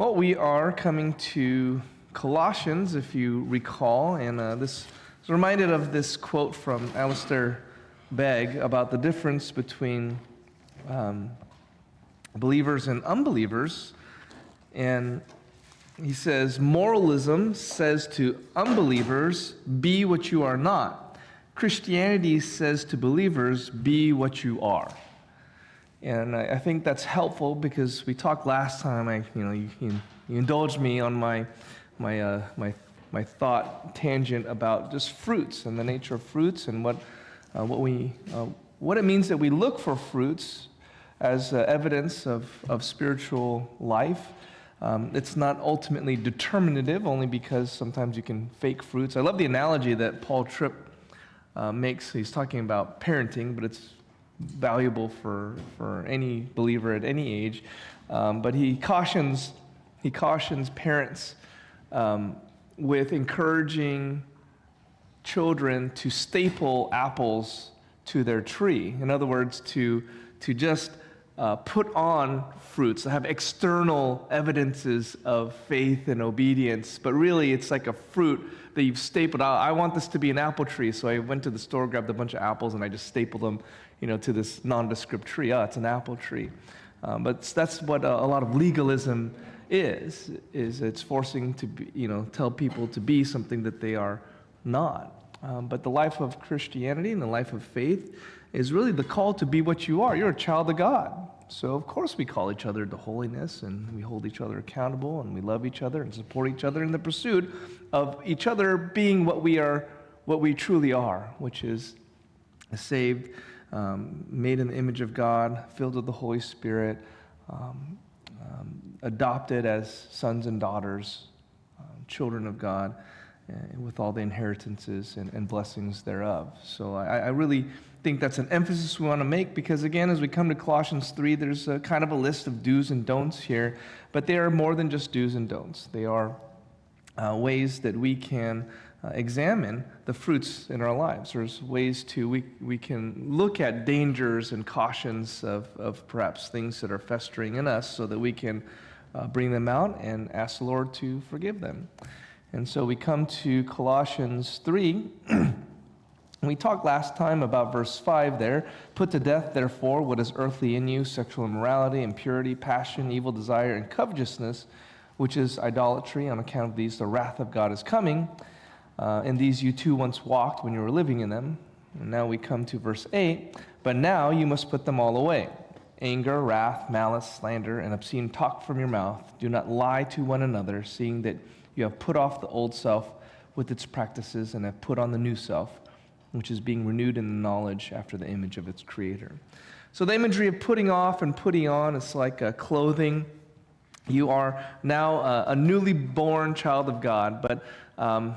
Well, we are coming to Colossians, if you recall, and this is reminded of this quote from Alistair Begg about the difference between believers and unbelievers. And he says, moralism says to unbelievers, be what you are not. Christianity says to believers, be what you are. And I think that's helpful because we talked last time. You indulged me on my thought tangent about just fruits and the nature of fruits and what it means that we look for fruits as evidence of spiritual life. It's not ultimately determinative, only because sometimes you can fake fruits. I love the analogy that Paul Tripp makes. He's talking about parenting, but it's valuable for any believer at any age. But he cautions parents with encouraging children to staple apples to their tree. In other words, to just put on fruits, to have external evidences of faith and obedience, but really it's like a fruit that you've stapled out. I want this to be an apple tree, so I went to the store, grabbed a bunch of apples, and I just stapled them, to this nondescript tree. Oh, it's an apple tree. But that's what a lot of legalism is it's forcing to be, tell people to be something that they are not. But the life of Christianity and the life of faith is really the call to be what you are. You're a child of God. So of course we call each other to holiness, and we hold each other accountable, and we love each other and support each other in the pursuit of each other being what we truly are, which is saved, made in the image of God, filled with the Holy Spirit, adopted as sons and daughters, children of God, with all the inheritances and blessings thereof. So I really think that's an emphasis we want to make, because again, as we come to Colossians 3, there's a kind of a list of do's and don'ts here, but they are more than just do's and don'ts. They are ways that we can examine the fruits in our lives. There's ways we can look at dangers and cautions of perhaps things that are festering in us, so that we can bring them out and ask the Lord to forgive them. And so we come to Colossians 3. We talked last time about verse 5 there. Put to death, therefore, what is earthly in you, sexual immorality, impurity, passion, evil desire, and covetousness, which is idolatry. On account of these, the wrath of God is coming. In these you too once walked when you were living in them. And now we come to verse 8. But now you must put them all away. Anger, wrath, malice, slander, and obscene talk from your mouth. Do not lie to one another, seeing that you have put off the old self with its practices and have put on the new self, which is being renewed in the knowledge after the image of its creator. So the imagery of putting off and putting on is like clothing. You are now a newly born child of God, but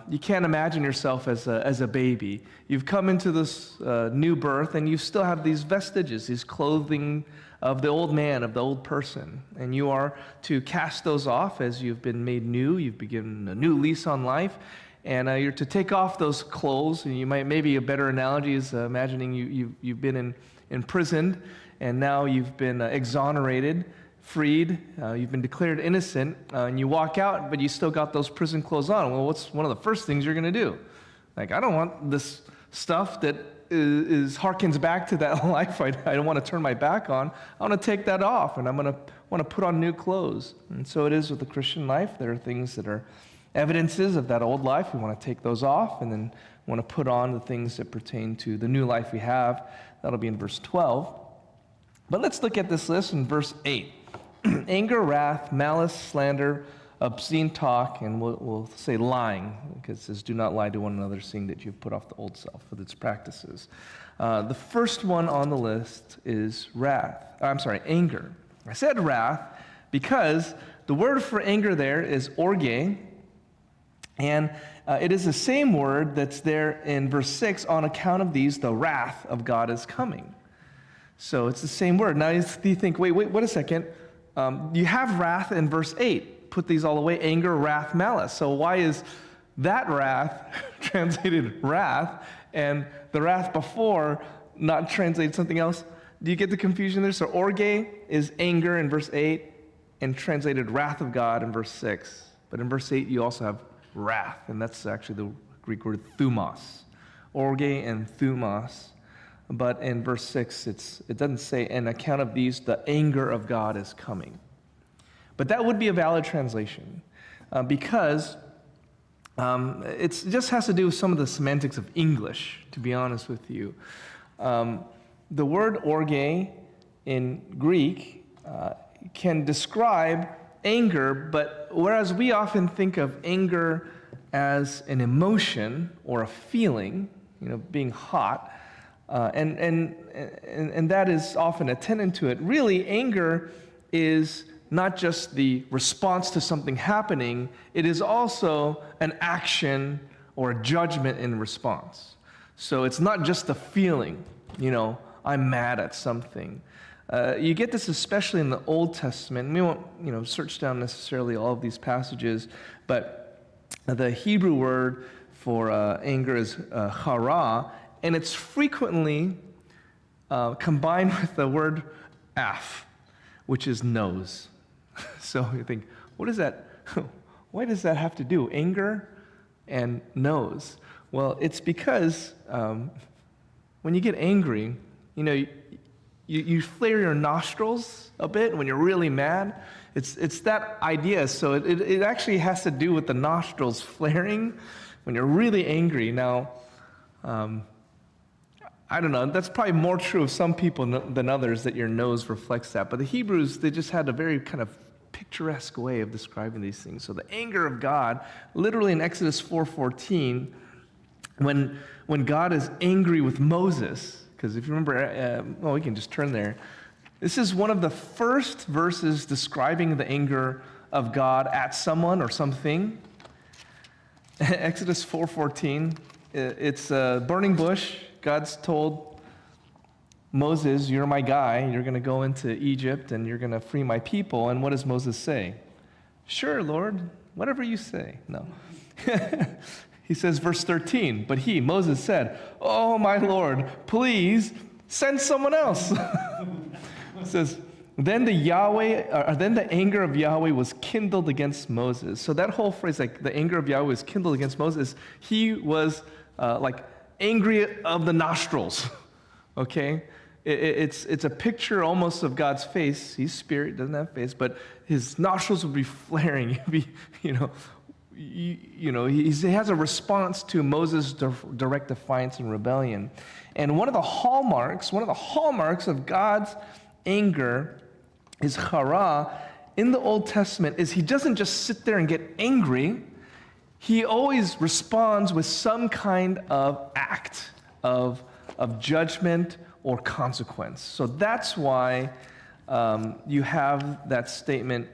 you can't imagine yourself as a baby. You've come into this new birth, and you still have these vestiges, these clothing of the old man, of the old person. And you are to cast those off as you've been made new. You've begun a new lease on life. And you're to take off those clothes. And maybe a better analogy is imagining you've been imprisoned, and now you've been exonerated, freed, you've been declared innocent, and you walk out, but you still got those prison clothes on. Well, what's one of the first things you're going to do? Like, I don't want this stuff that harkens back to that life I don't want to turn my back on. I want to take that off, and I'm going to want to put on new clothes. And so it is with the Christian life. There are things that are evidences of that old life. We want to take those off, and then want to put on the things that pertain to the new life we have. That'll be in verse 12. But let's look at this list in verse 8. Anger, wrath, malice, slander, obscene talk, and we'll say lying, because it says, do not lie to one another, seeing that you've put off the old self with its practices. The first one on the list is anger. I said wrath because the word for anger there is orge, and it is the same word that's there in verse 6, on account of these, the wrath of God is coming. So it's the same word. Now you think, wait a second. You have wrath in verse 8. Put these all away, anger, wrath, malice. So why is that wrath translated wrath, and the wrath before not translated something else? Do you get the confusion there? So orge is anger in verse 8. and translated wrath of God in verse 6. But in verse 8, you also have wrath, and that's actually the Greek word thumos. Orge and thumos. But in verse 6, it doesn't say, "On account of these, the anger of God is coming." But that would be a valid translation because it just has to do with some of the semantics of English, to be honest with you. The word orge in Greek can describe anger, but whereas we often think of anger as an emotion or a feeling, being hot, and that is often attendant to it. Really, anger is not just the response to something happening, it is also an action or a judgment in response. So it's not just a feeling, I'm mad at something. You get this especially in the Old Testament. We won't, search down necessarily all of these passages, but the Hebrew word for anger is chara, and it's frequently combined with the word af, which is nose. So you think, what is that? Why does that have to do? Anger and nose. Well, it's because when you get angry, you flare your nostrils a bit when you're really mad. It's that idea. So it actually has to do with the nostrils flaring when you're really angry. Now, I don't know, that's probably more true of some people than others, that your nose reflects that. But the Hebrews, they just had a very kind of picturesque way of describing these things. So the anger of God, literally in Exodus 4:14, when God is angry with Moses, because if you remember, we can just turn there. This is one of the first verses describing the anger of God at someone or something. Exodus 4:14, it's a burning bush. God's told Moses, "You're my guy. You're going to go into Egypt and you're going to free my people." And what does Moses say? "Sure, Lord, whatever you say." No. He says, verse 13, "But he," Moses, said, "Oh, my Lord, please send someone else." It says, then the anger of Yahweh was kindled against Moses. So that whole phrase, like the anger of Yahweh was kindled against Moses, he was angry of the nostrils, okay? It's a picture almost of God's face. He's spirit, doesn't have face, but his nostrils would be flaring. He'd be, he has a response to Moses' direct defiance and rebellion. And one of the hallmarks of God's anger is chara in the Old Testament is he doesn't just sit there and get angry. He always responds with some kind of act of judgment or consequence. So that's why you have that statement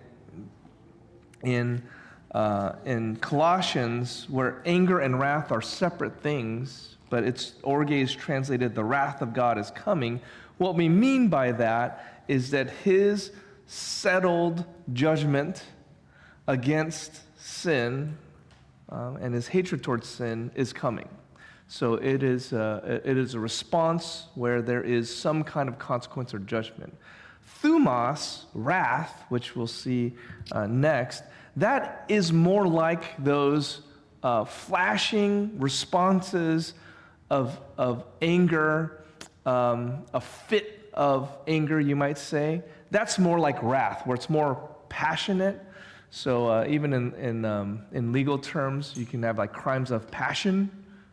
in Colossians where anger and wrath are separate things, but orge is translated, "the wrath of God is coming." What we mean by that is that his settled judgment against sin and his hatred towards sin is coming. So it is a response where there is some kind of consequence or judgment. Thumos, wrath, which we'll see next, that is more like those flashing responses of anger, a fit of anger, you might say. That's more like wrath, where it's more passionate. So even in legal terms, you can have like crimes of passion.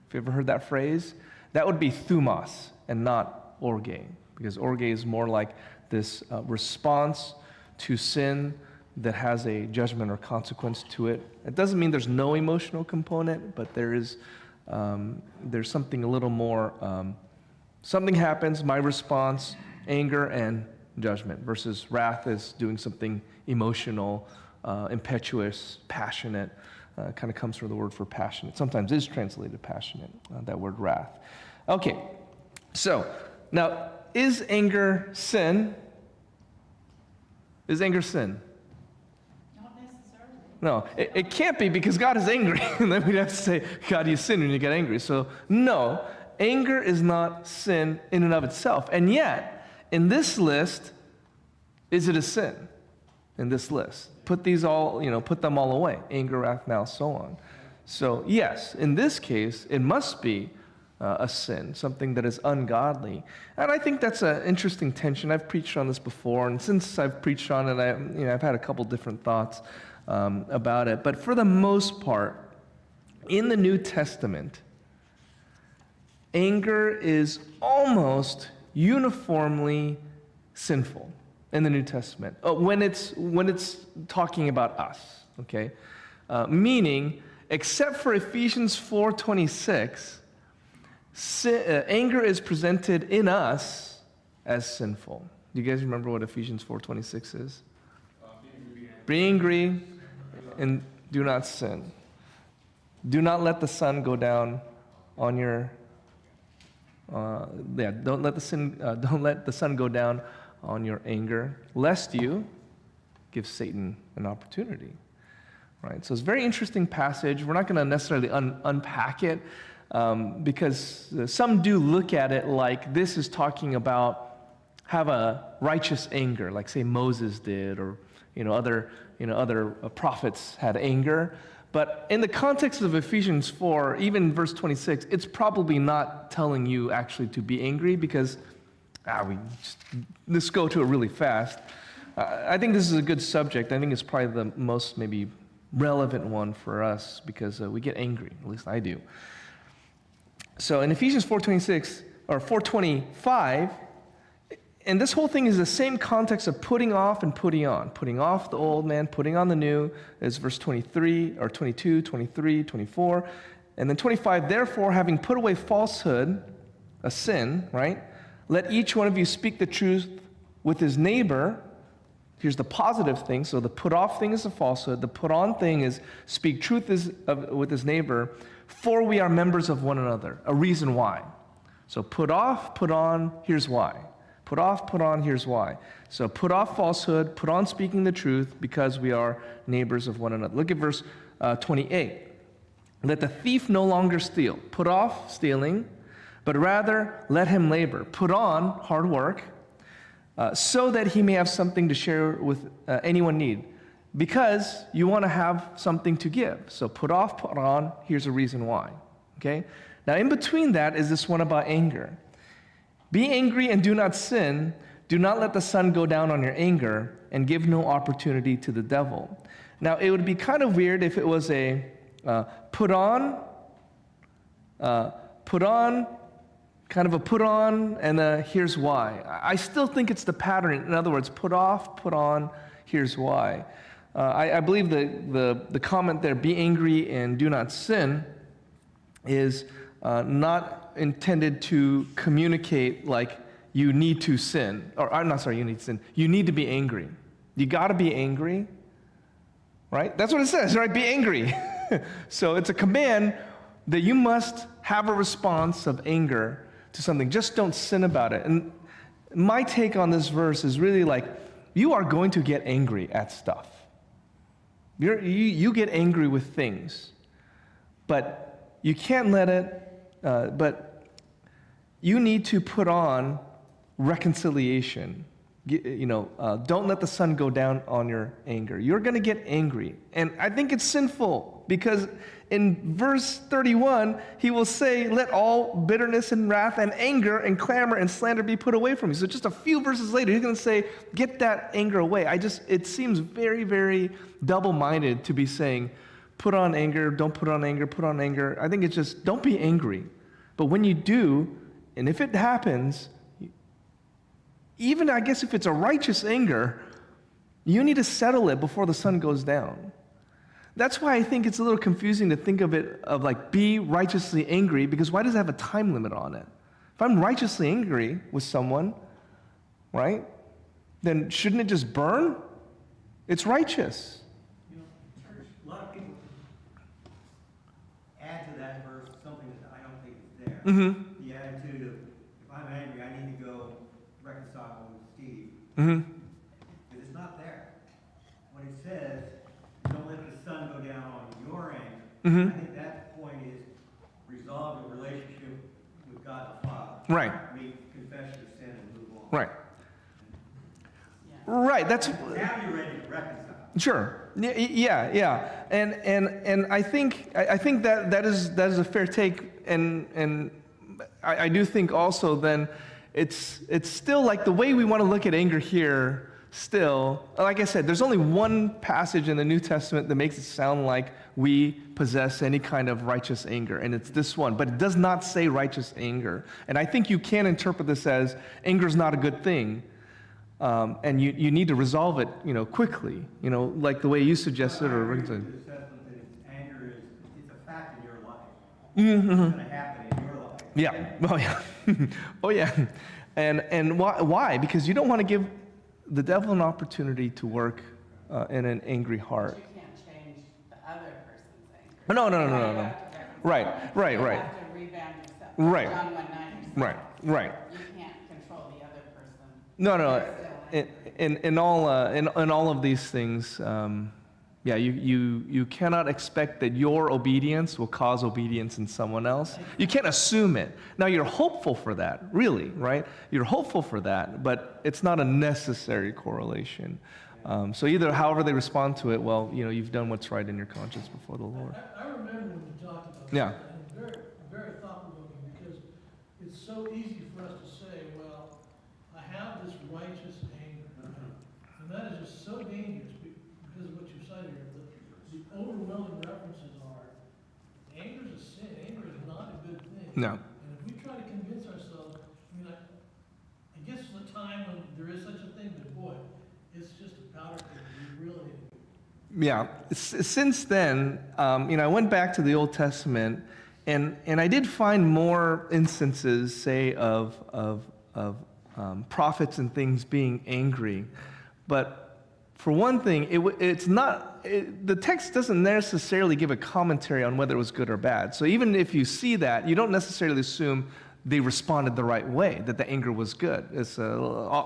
If you ever heard that phrase, that would be thumos and not orge, because orge is more like this response to sin that has a judgment or consequence to it. It doesn't mean there's no emotional component, but there's something a little more. Something happens, my response, anger and judgment, versus wrath is doing something emotional, impetuous, passionate. Kind of comes from the word for passionate. Sometimes is translated passionate, that word wrath. Okay, so now, is anger sin? Is anger sin? Not necessarily. No, it can't be, because God is angry. And then we'd have to say, God, you sin when you get angry. So no, anger is not sin in and of itself. And yet, in this list, is it a sin? in this list. Put these all, put them all away. Anger, wrath, malice, so on. So yes, in this case, it must be a sin, something that is ungodly. And I think that's an interesting tension. I've preached on this before, and since I've preached on it, I've had a couple different thoughts about it. But for the most part, in the New Testament, anger is almost uniformly sinful in the New Testament when it's talking about us. Okay, meaning, except for Ephesians 4:26. Anger is presented in us as sinful. Do you guys remember what Ephesians 4:26 is? Be angry and do not sin. Do not let the sun go down on your. Don't let the sun go down on your anger, lest you give Satan an opportunity. Right. So it's a very interesting passage. We're not going to necessarily unpack it. Because some do look at it like this is talking about have a righteous anger, like say Moses did, or other prophets had anger. But in the context of Ephesians 4, even verse 26, it's probably not telling you actually to be angry because let's go to it really fast. I think this is a good subject. I think it's probably the most maybe relevant one for us because we get angry. At least I do. So in Ephesians 4:26 or 4:25, and this whole thing is the same context of putting off and putting on. Putting off the old man, putting on the new is verse 23 or 22, 23, 24. And then 25, therefore, having put away falsehood, a sin, right? Let each one of you speak the truth with his neighbor. Here's the positive thing. So the put off thing is the falsehood. The put on thing is speak truth with his neighbor. For we are members of one another. A reason why. So put off, put on, here's why. Put off, put on, here's why. So put off falsehood, put on speaking the truth, because we are neighbors of one another. Look at verse 28. Let the thief no longer steal. Put off stealing, but rather let him labor. Put on hard work, so that he may have something to share with anyone need. Because you want to have something to give. So put off, put on, here's a reason why. Okay? Now in between that is this one about anger. Be angry and do not sin. Do not let the sun go down on your anger, and give no opportunity to the devil. Now it would be kind of weird if it was a put on, kind of a put on, and here's why. I still think it's the pattern. In other words, put off, put on, here's why. I believe the comment there, be angry and do not sin, is not intended to communicate like you need to sin. Or I'm not sorry, you need to sin. You need to be angry. You got to be angry, right? That's what it says, right? Be angry. So it's a command that you must have a response of anger to something. Just don't sin about it. And my take on this verse is really like, you are going to get angry at stuff. You get angry with things, but you can't let it, but you need to put on reconciliation. Don't let the sun go down on your anger. You're going to get angry. And I think it's sinful because in verse 31, he will say, let all bitterness and wrath and anger and clamor and slander be put away from you. So just a few verses later, he's going to say, get that anger away. It seems very, very double-minded to be saying, put on anger, don't put on anger, put on anger. I think it's just, don't be angry. But when you do, and if it happens, even I guess if it's a righteous anger, you need to settle it before the sun goes down. That's why I think it's a little confusing to think of it of like be righteously angry, because why does it have a time limit on it? If I'm righteously angry with someone, right, then shouldn't it just burn? It's righteous. Church, a lot of people add to that verse something that I don't think is there. Mm-hmm. The attitude of, if I'm angry, I need to go reconcile with Steve. Mm-hmm. Because it's not there. When it says, don't let the sun go down on your anger, Mm-hmm. I think that point is resolve the relationship with God the Father. Right. I mean, confess your sin and move on. Right. Yeah. Right. That's Now you're ready to reconcile. Sure. Yeah. And I think that is a fair take. And I do think also then it's still like the way we want to look at anger here. Still, like I said, there's only one passage in the New Testament that makes it sound like we possess any kind of righteous anger, and it's this one. But it does not say righteous anger. And I think you can interpret this as anger is not a good thing. And you need to resolve it, quickly, like the way you suggested. Or Or the assessment that anger it's a fact in your life. It's going to happen in your life. Yeah. Oh yeah. Oh yeah. And why? Because you don't want to give the devil an opportunity to work in an angry heart. You can't change the other person's anger. No. You have to Right. You have to revamp yourself. Right. John 1:9 yourself. Right. You can't control the other person. No. They're still In all of these things, you cannot expect that your obedience will cause obedience in someone else. You can't assume it. Now you're hopeful for that, really, right? You're hopeful for that, but it's not a necessary correlation. So either however they respond to it, well, you've done what's right in your conscience before the Lord. I remember when you talked about Yeah. that, and very, very thought-provoking, because it's so easy for us to say, well, I have this righteous anger, and that is just so dangerous because of what you cited here. The overwhelming references are, anger is a sin, anger is not a good thing. No. And if we try to convince ourselves, I guess there's a time when there is such a thing, but boy, it's just a powder keg. We really need to. Yeah. Since then, I went back to the Old Testament, and I did find more instances, say, of prophets and things being angry. But for one thing, the text doesn't necessarily give a commentary on whether it was good or bad. So even if you see that, you don't necessarily assume they responded the right way, that the anger was good. It's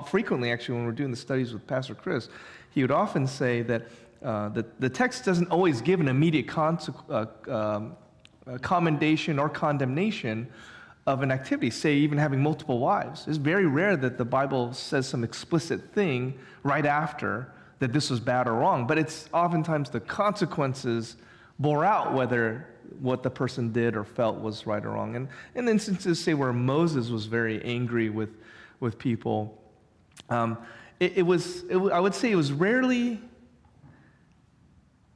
frequently, actually, when we're doing the studies with Pastor Chris, he would often say that the text doesn't always give an immediate commendation or condemnation of an activity, say even having multiple wives. It's very rare that the Bible says some explicit thing right after that this was bad or wrong, but it's oftentimes the consequences bore out whether what the person did or felt was right or wrong. And in instances, say, where Moses was very angry with people, I would say it was rarely,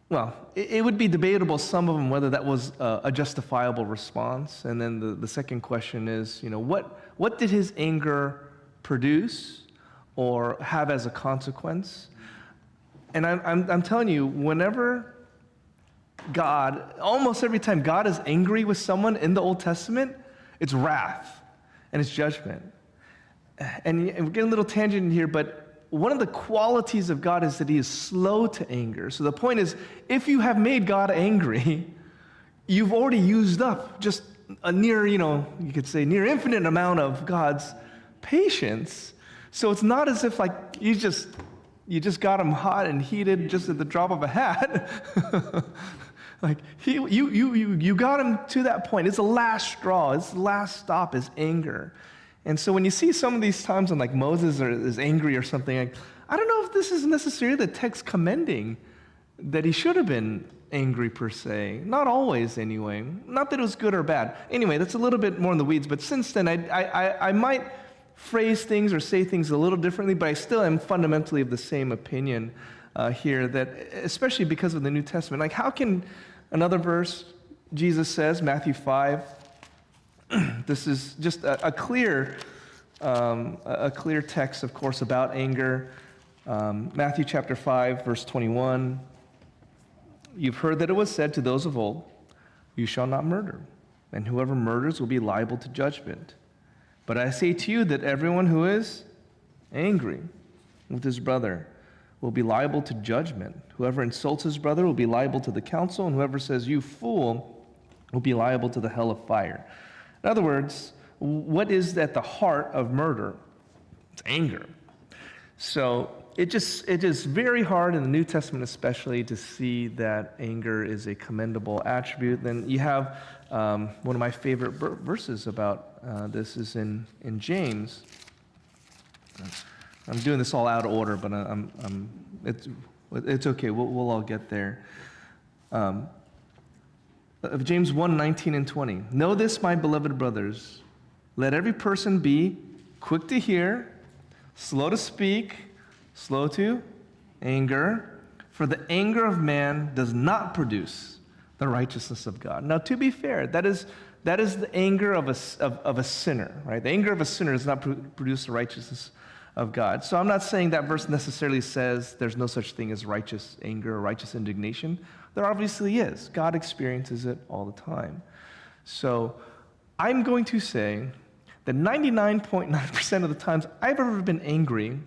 well, it would be debatable, some of them, whether that was a justifiable response. And then the second question is, what did his anger produce or have as a consequence? And I'm telling you, whenever almost every time God is angry with someone in the Old Testament, it's wrath and it's judgment. And we're getting a little tangent here, but one of the qualities of God is that he is slow to anger. So the point is, if you have made God angry, you've already used up just a near, you could say near infinite amount of God's patience. So it's not as if like you just got him hot and heated just at the drop of a hat. Like you got him to that point. It's the last straw. It's the last stop is anger. And so when you see some of these times when like Moses is angry or something, I don't know if this is necessarily the text commending that he should have been angry per se. Not always anyway. Not that it was good or bad. Anyway, that's a little bit more in the weeds. But since then, I might phrase things or say things a little differently, but I still am fundamentally of the same opinion here, that especially because of the New Testament. Like, how can another verse, Jesus says, Matthew 5, this is just a clear text, of course, about anger. Matthew chapter 5, verse 21, you've heard that it was said to those of old, you shall not murder, and whoever murders will be liable to judgment. But I say to you that everyone who is angry with his brother will be liable to judgment. Whoever insults his brother will be liable to the council, and whoever says, you fool, will be liable to the hell of fire. In other words, what is at the heart of murder? It's anger. So it is very hard in the New Testament especially to see that anger is a commendable attribute. Then you have one of my favorite verses about this is in James. I'm doing this all out of order, but It's okay. We'll all get there. Of James 1:19 and 20. Know this, my beloved brothers. Let every person be quick to hear, slow to speak, slow to anger. For the anger of man does not produce the righteousness of God. Now, to be fair, that is the anger of a sinner, right? The anger of a sinner does not produce the righteousness of God. So I'm not saying that verse necessarily says there's no such thing as righteous anger or righteous indignation. There obviously is. God experiences it all the time. So I'm going to say that 99.9% of the times I've ever been angry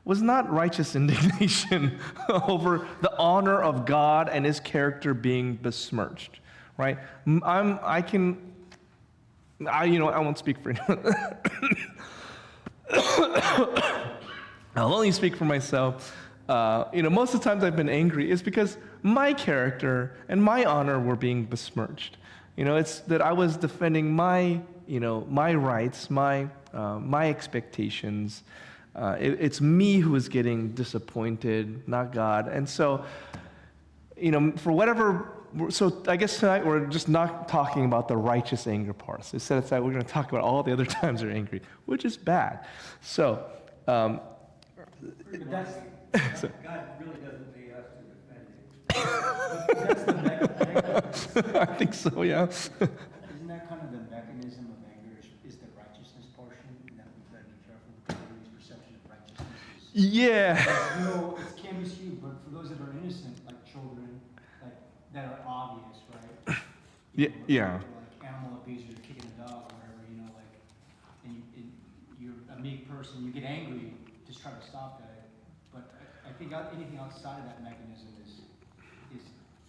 was not righteous indignation over the honor of God and his character being besmirched, right? I won't speak for anyone. I'll only speak for myself. Most of the times I've been angry is because my character and my honor were being besmirched. It's that I was defending my rights, my expectations. It's me who was getting disappointed, not God. And so, for whatever. So I guess tonight we're just not talking about the righteous anger part. So set aside, we're going to talk about all the other times you're angry, which is bad. So, But God really doesn't pay us to defend you. That's the mechanism. I think so, yeah. Isn't that kind of the mechanism of anger is the righteousness portion? And that we've got to be careful because everybody's perception of righteousness is. Yeah. It can be skewed, but for those that are innocent, like children, like that are obvious, right? Yeah. Like animal abusers kicking a dog or whatever, and you're a meek person, you get angry, just try to stop that. But I think anything outside of that mechanism is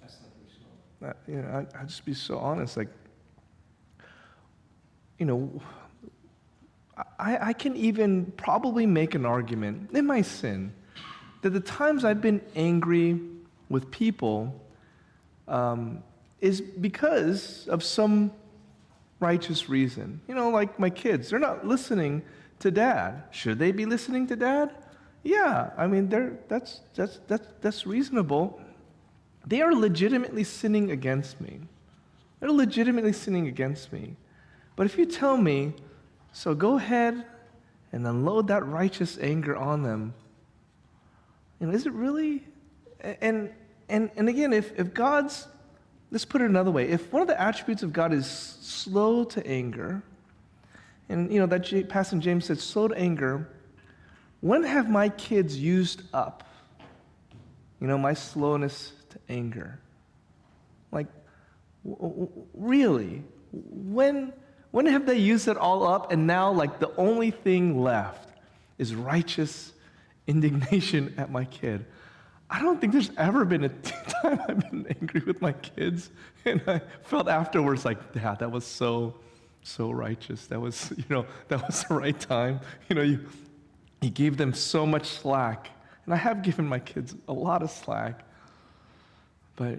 a slippery slope. I'll just be so honest. I can even probably make an argument in my sin that the times I've been angry with people is because of some righteous reason. Like my kids, they're not listening to dad. Should they be listening to dad? Yeah, I mean, that's reasonable. They are legitimately sinning against me. They're legitimately sinning against me. But if you tell me, so go ahead and unload that righteous anger on them, is it really? And again, if God's, let's put it another way, if one of the attributes of God is slow to anger, and that passage in James said, slow to anger, when have my kids used up, my slowness to anger? Like, really? When have they used it all up and now, the only thing left is righteous indignation at my kid? I don't think there's ever been a time I've been angry with my kids and I felt afterwards like, Dad, that was so righteous. That was, that was the right time. You gave them so much slack. And I have given my kids a lot of slack. But,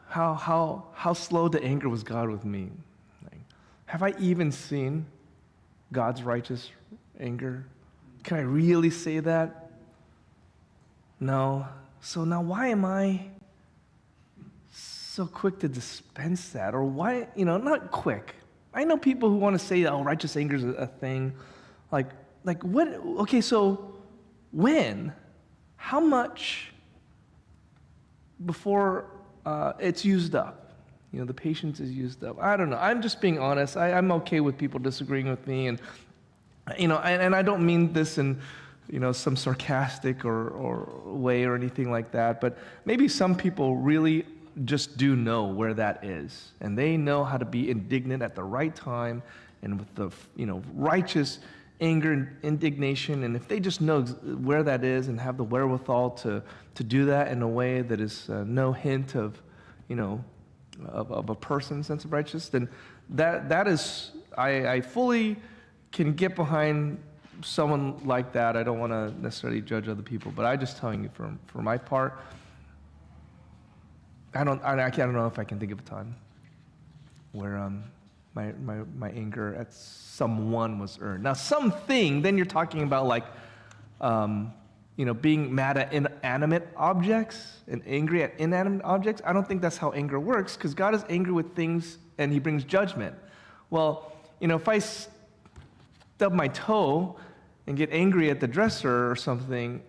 how slow to anger was God with me? Have I even seen God's righteous anger? Can I really say that? No. So now why am I so quick to dispense that? Or why, not quick. I know people who want to say, oh, righteous anger is a thing. Like what? Okay, so when? How much before it's used up? The patience is used up. I don't know. I'm just being honest. I'm okay with people disagreeing with me, and and I don't mean this in some sarcastic or way or anything like that. But maybe some people really just do know where that is, and they know how to be indignant at the right time and with the righteous anger and indignation. And if they just know where that is and have the wherewithal to do that in a way that is no hint of of a person's sense of righteousness, then that is, I fully can get behind someone like that. I don't want to necessarily judge other people, but I'm just telling you for my part, I don't know if I can think of a time where my anger at someone was earned. Now, something, then you're talking about being mad animate objects and angry at inanimate objects. I don't think that's how anger works, because God is angry with things and he brings judgment. Well, if I stub my toe and get angry at the dresser or something,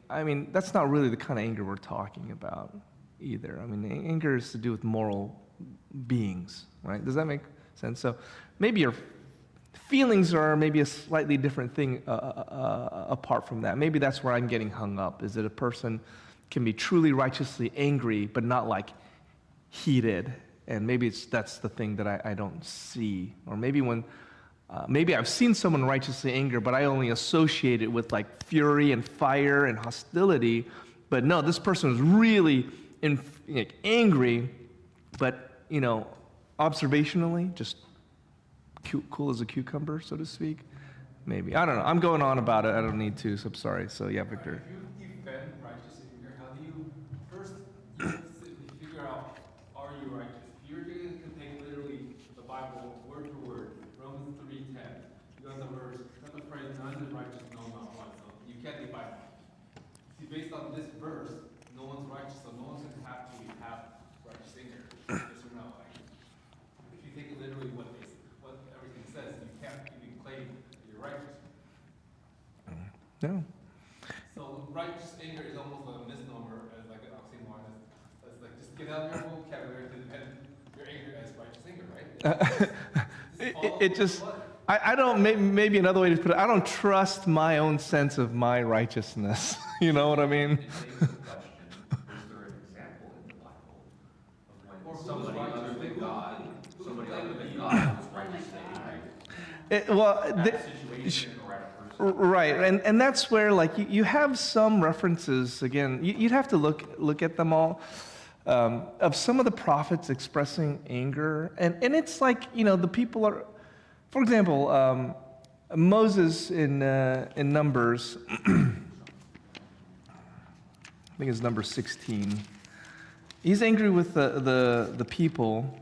that's not really the kind of anger we're talking about either. Anger is to do with moral beings, right? Does that make sense? So maybe your feelings are maybe a slightly different thing apart from that. Maybe that's where I'm getting hung up, is that a person can be truly righteously angry, but not like heated. And maybe that's the thing that I don't see. Or maybe maybe I've seen someone righteously angry, but I only associate it with like fury and fire and hostility. But no, this person was really angry, but, observationally, just cool as a cucumber, so to speak. Maybe. I don't know. I'm going on about it. I don't need to, so I'm sorry. So, yeah, Victor. If you defend righteous anger, how do you, first, you figure out, are you righteous? If you're going to take literally the Bible word for word, Romans 3:10, you got the verse, not the phrase, none is righteous, no, not one. So you can't define it. See, based on this verse, no one's righteous, so no one's going to have righteous anger. Yes or no? Like, if you take it literally what everything says, you can't even claim that you're righteous. No. So righteous anger is almost a misnomer, as like an oxymoron. It's like just get out of your vocabulary and your anger as righteous anger, right? It just, I don't, maybe another way to put it, I don't trust my own sense of my righteousness. You know what I mean? It begs the question, is there an example in the Bible of when somebody other than God was righteous, right? At a situation or at a person. Right, and that's where you have some references, again, you'd have to look at them all, of some of the prophets expressing anger, and it's like, the people are, for example, Moses in Numbers, I think it's number 16, he's angry with the people,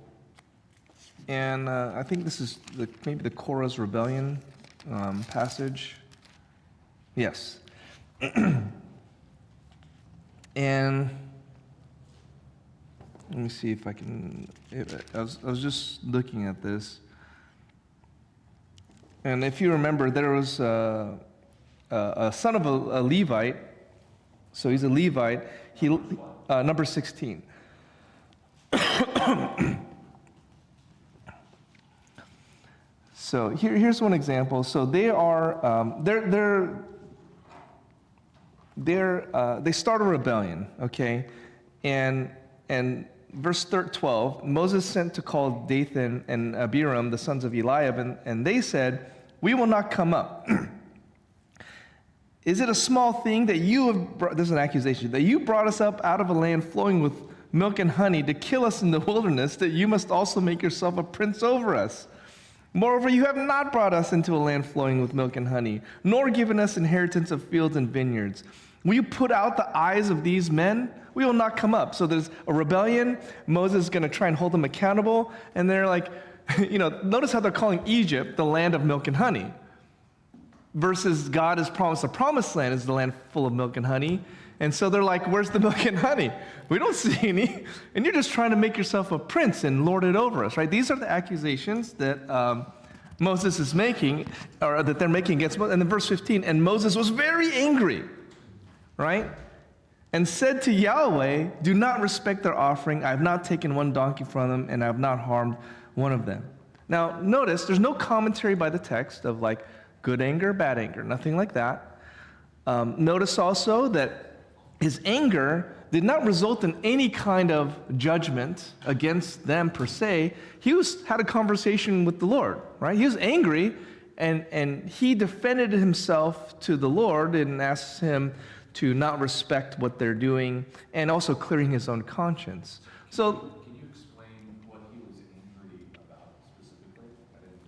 and I think this is maybe the Korah's rebellion passage. Yes. And let me see if I can. I was just looking at this, and if you remember, there was a son of a Levite. So he's a Levite. He number 16. So here's one example. So they are they start a rebellion, okay, and verse 12, Moses sent to call Dathan and Abiram, the sons of Eliab, and they said, "We will not come up. Is it a small thing that you have brought," this is an accusation, "that you brought us up out of a land flowing with milk and honey to kill us in the wilderness, that you must also make yourself a prince over us? Moreover, you have not brought us into a land flowing with milk and honey, nor given us inheritance of fields and vineyards. Will you put out the eyes of these men? We will not come up." So there's a rebellion. Moses is going to try and hold them accountable. And they're like, notice how they're calling Egypt the land of milk and honey, versus God has promised a promised land is the land full of milk and honey. And so they're like, where's the milk and honey? We don't see any. And you're just trying to make yourself a prince and lord it over us, right? These are the accusations that Moses is making, or that they're making against Moses. And in verse 15, and Moses was very angry, right? And said to Yahweh, "Do not respect their offering. I have not taken one donkey from them, and I have not harmed one of them." Now, notice there's no commentary by the text of like good anger, bad anger, nothing like that. Notice also that his anger did not result in any kind of judgment against them per se. He had a conversation with the Lord, right? He was angry, and he defended himself to the Lord and asked him to not respect what they're doing, and also clearing his own conscience. So, can you explain what he was angry about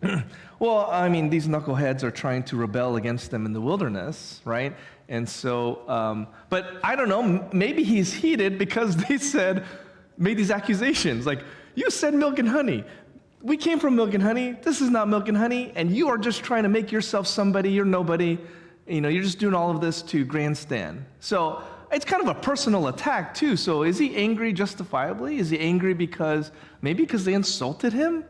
specifically? well, I mean, these knuckleheads are trying to rebel against them in the wilderness, right? And so, but I don't know, maybe he's heated because they made these accusations, like, you said milk and honey. We came from milk and honey. This is not milk and honey, and you are just trying to make yourself somebody. You're nobody. You're just doing all of this to grandstand. So it's kind of a personal attack too. So is he angry justifiably? Is he angry maybe because they insulted him?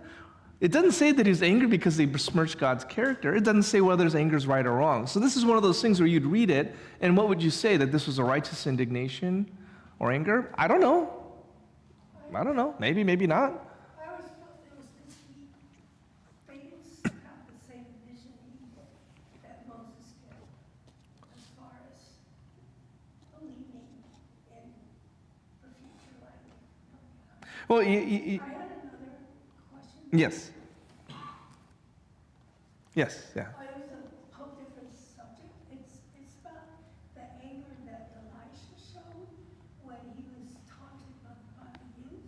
It doesn't say that he's angry because they besmirched God's character. It doesn't say whether his anger is right or wrong. So this is one of those things where you'd read it, and what would you say? That this was a righteous indignation or anger? I don't know. Maybe, maybe not. I always felt there was this heat. They didn't have the same vision either that Moses did, as far as believing in the future life. Well, I had another question. yes. Yes, yeah. Oh, it was a whole different subject. It's about the anger that Elisha showed when he was taunted by the youth.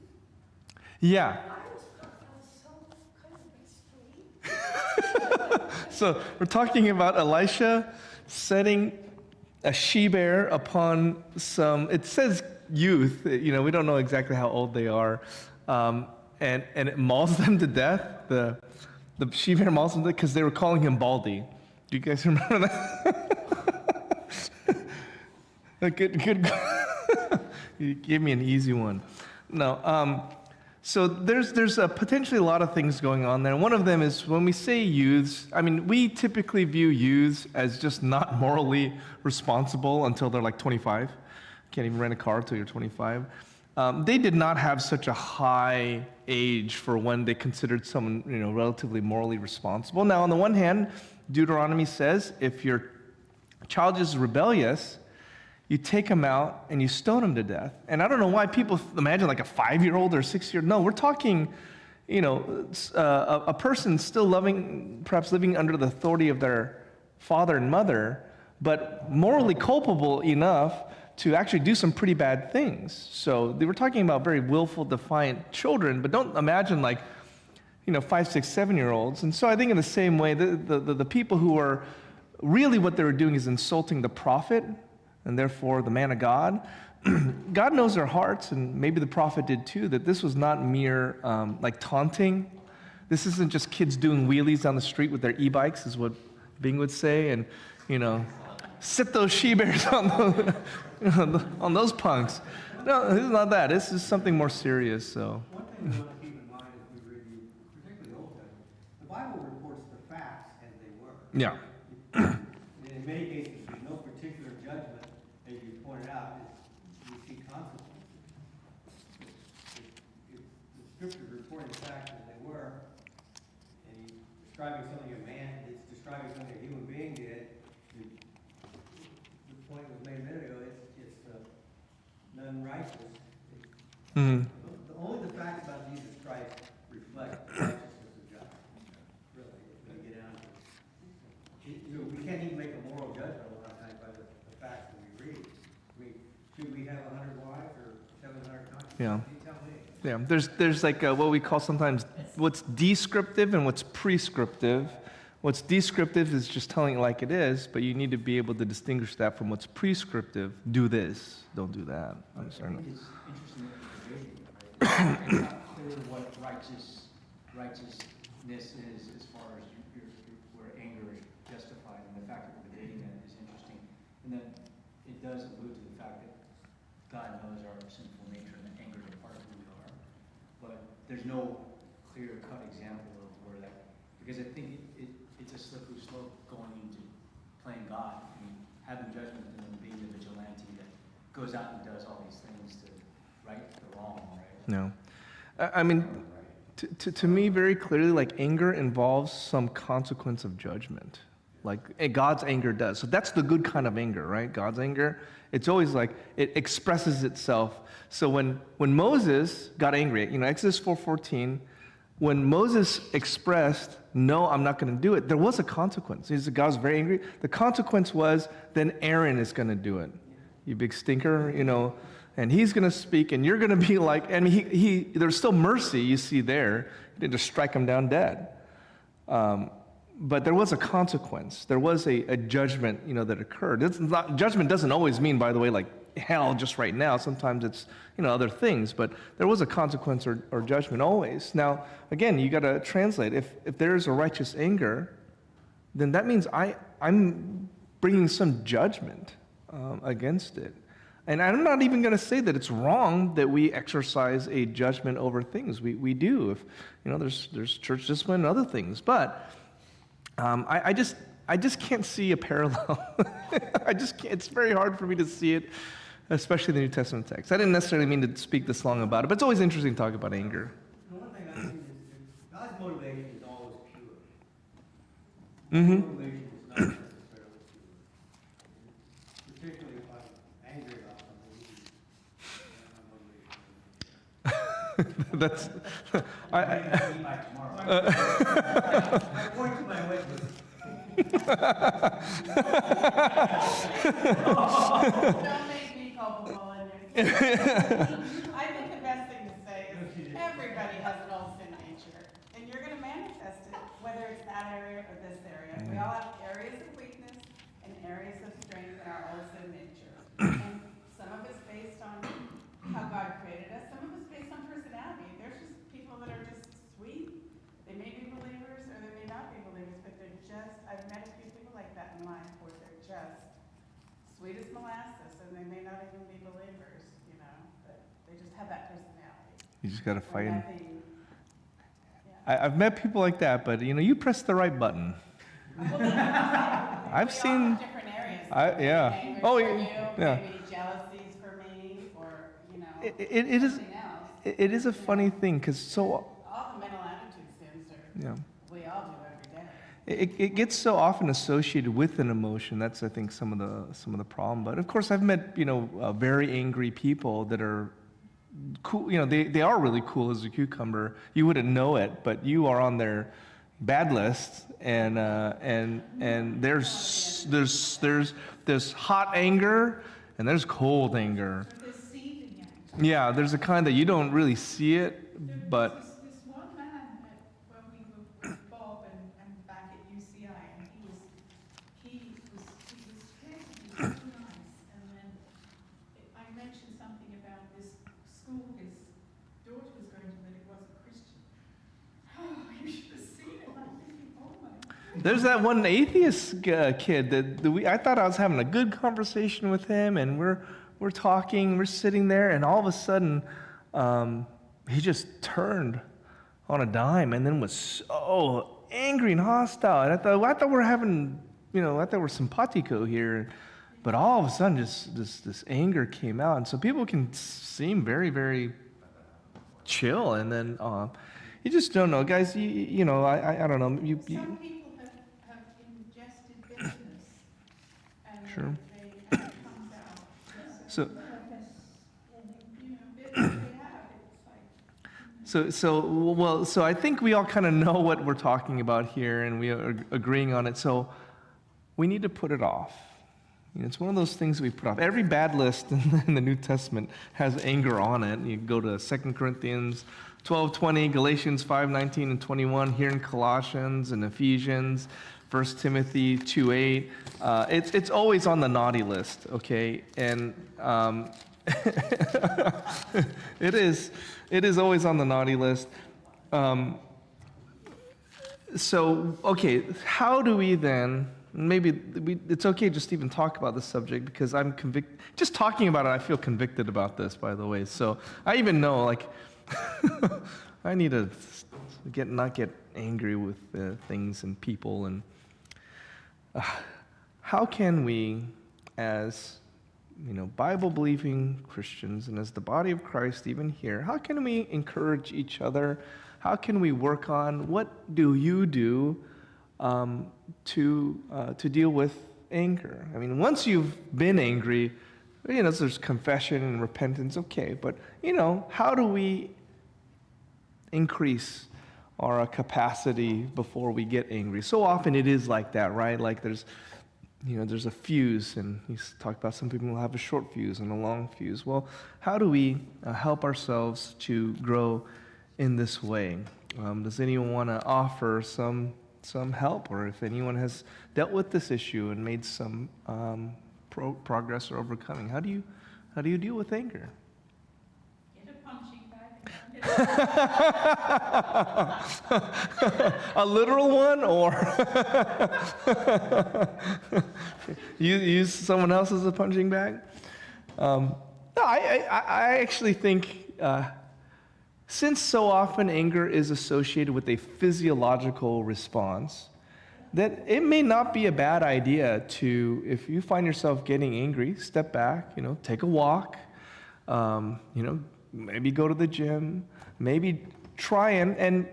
Yeah. I always thought that was so kind of extreme. So we're talking about Elisha setting a she-bear upon some, it says youth, we don't know exactly how old they are, and it mauls them to death. The she-bear mauls them to death because they were calling him Baldy. Do you guys remember that? Good. You gave me an easy one. No, so there's potentially a lot of things going on there. One of them is when we say youths, we typically view youths as just not morally responsible until they're like 25. Can't even rent a car until you're 25. They did not have such a high age for when they considered someone, relatively morally responsible. Now, on the one hand, Deuteronomy says if your child is rebellious, you take him out and you stone him to death. And I don't know why people imagine like a 5-year-old or a 6-year-old. No, we're talking, a person still perhaps living under the authority of their father and mother, but morally culpable enough to actually do some pretty bad things. So they were talking about very willful, defiant children, but don't imagine 5, 6, 7-year-olds. And so I think in the same way, the people who are really what they were doing is insulting the prophet, and therefore the man of God. God knows their hearts, and maybe the prophet did too, that this was not mere taunting. This isn't just kids doing wheelies down the street with their e-bikes, is what Bing would say, and sit those she-bears on those punks. No, this is not that. This is something more serious. So. One thing we want to keep in mind as we review, particularly the Old Testament, the Bible reports the facts as they were. Yeah. In many cases, there's no particular judgment, as you pointed out, you see consequences. If the scriptures reporting the facts as they were, and he's describing something it's describing something a human being did, the point was made a minute ago, it's none righteous. Mm-hmm. Only the facts about Jesus Christ reflect the righteousness of God. Really, if we get down to it. We can't even make a moral judgment a lot of times by the facts that we read. Should we have 100 wives or 700 concubines? Yeah. You tell me. Yeah, there's what we call sometimes what's descriptive and what's prescriptive. What's descriptive is just telling it like it is, but you need to be able to distinguish that from what's prescriptive. Do this, don't do that. I'm sorry. I think it's interesting that you're debating, right? It's not clear what righteousness is as far as where anger is justified, and the fact that we're debating that is interesting. And then it does allude to the fact that God knows our sinful nature and that anger is a part of who we are. But there's no clear-cut example of where that, because I think it's a slippery slope going into playing God. Having judgment and then being the vigilante that goes out and does all these things to right the wrong, right? No. To me, very clearly, anger involves some consequence of judgment. God's anger does. So that's the good kind of anger, right? God's anger, it's always it expresses itself. So when Moses got angry, Exodus 4:14, when Moses expressed, no, I'm not going to do it, there was a consequence. God was very angry. The consequence was, then Aaron is going to do it. You big stinker, and he's going to speak, and you're going to be there's still mercy you see there. He didn't just strike him down dead. But there was a consequence. There was a judgment, that occurred. Judgment doesn't always mean, by the way, hell just right now. Sometimes it's, other things. But there was a consequence or judgment always. Now, again, you got to translate. If there is a righteous anger, then that means I'm bringing some judgment against it. And I'm not even going to say that it's wrong that we exercise a judgment over things. We do. If there's church discipline and other things, but I just can't see a parallel. I just can't. It's very hard for me to see it, especially the New Testament text. I didn't necessarily mean to speak this long about it, but it's always interesting to talk about anger. One thing I think is God's motivation is always pure. Mm-hmm. God's motivation is not necessarily pure. Particularly if I'm angry about something, my motivation. That's. I'll be back tomorrow. I point to my witness. Don't make me culpable in your I think the best thing to say is everybody has an old sin nature, and you're going to manifest it, whether it's that area or this area. We all have areas of weakness and areas of strength in our old sin nature. And some of it's based on how God created us, some of it's based on personality. There's just people that are just sweet. They may be believers or they may not be believers, but they're just, I've met a few people like that in life where they're just sweet as molasses, and they may not even be believers, but they just have that personality. You just got to fight them. Nothing, yeah. I've met people like that, but you press the right button. Well, I've we all seen. have different areas. Yeah. Anger Oh, for yeah. you, Yeah. maybe jealousies for me, or, It is. something else. It is a funny thing because All the mental attitude sins are, we all do every day. it gets so often associated with an emotion. That's, I think, some of the problem. But of course, I've met very angry people that are cool. They are really cool as a cucumber. You wouldn't know it, but you are on their bad list. And there's hot anger and there's cold anger. Deceiving act. Yeah, there's a kind that you don't really see it, but This one man, when we were with Bob and back at UCI, and he was trying to be so nice, and then I mentioned something about this school his daughter was going to, that it wasn't Christian. Oh, you should have seen it. I'm thinking, oh my God. there's that one atheist kid that I thought I was having a good conversation with him, and we're talking, we're sitting there, and all of a sudden, he just turned on a dime, and then was so angry and hostile. And I thought we're having, I thought we're simpatico here, but all of a sudden, just this anger came out, and so people can seem very, very chill, and then you just don't know, guys. I don't know. Some people have ingested bitterness, and Sure. it comes out. So. Bitterness they have, it's like. So I think we all kind of know what we're talking about here, and we are agreeing on it. So we need to put it off. It's one of those things we put off. Every bad list in the New Testament has anger on it. You go to 2 Corinthians 12:20, Galatians 5:19 and 21, here in Colossians and Ephesians, 1 Timothy 2:8. It's always on the naughty list, okay? And it is always on the naughty list. So, okay, how do we then, it's okay just to even talk about this subject, because I'm convicted. Just talking about it, I feel convicted about this, by the way. So I even know, I need to not get angry with things and people. And how can we, as Bible-believing Christians, and as the body of Christ, even here, how can we encourage each other? How can we work on, what do you do to deal with anger? I mean, once you've been angry, there's confession and repentance, okay, but, how do we increase our capacity before we get angry? So often it is like that, right? Like there's a fuse, and he's talked about some people will have a short fuse and a long fuse. Well, how do we help ourselves to grow in this way? Does anyone want to offer some help, or if anyone has dealt with this issue and made some progress or overcoming? How do you deal with anger? Get a punching bag. A literal one, or you use someone else as a punching bag? No, I actually think since so often anger is associated with a physiological response, that it may not be a bad idea to, if you find yourself getting angry, step back, take a walk, maybe go to the gym, maybe try and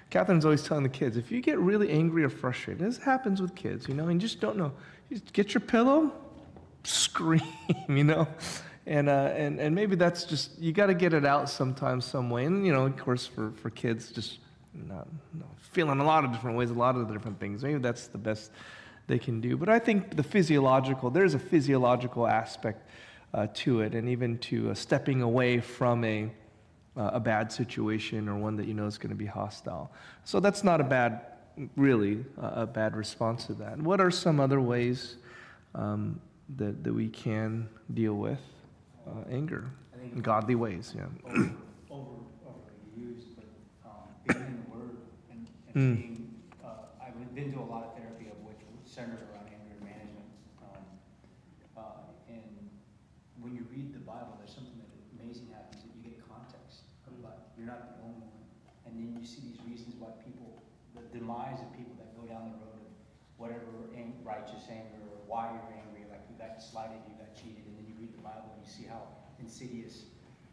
Catherine's always telling the kids, if you get really angry or frustrated, this happens with kids, and you just don't know, just get your pillow, scream, and maybe that's just, you got to get it out sometime, some way, and of course for kids, just not feeling a lot of different ways, a lot of different things. Maybe that's the best they can do. But I think there's a physiological aspect to it, and even to stepping away from a bad situation or one that is going to be hostile. So that's not a bad response to that. What are some other ways that we can deal with anger in godly ways? Yeah. Overused, but being in the Word and being, I've been to a lot of therapy of which centered around anger management. And when you read the Bible, there's something that amazing happens that you get context. But you're not the only one. And then you see these reasons why the demise of people that go down the road of whatever righteous anger or why you're angry, like you got slighted, you got cheated, and then you read the Bible and you see how insidious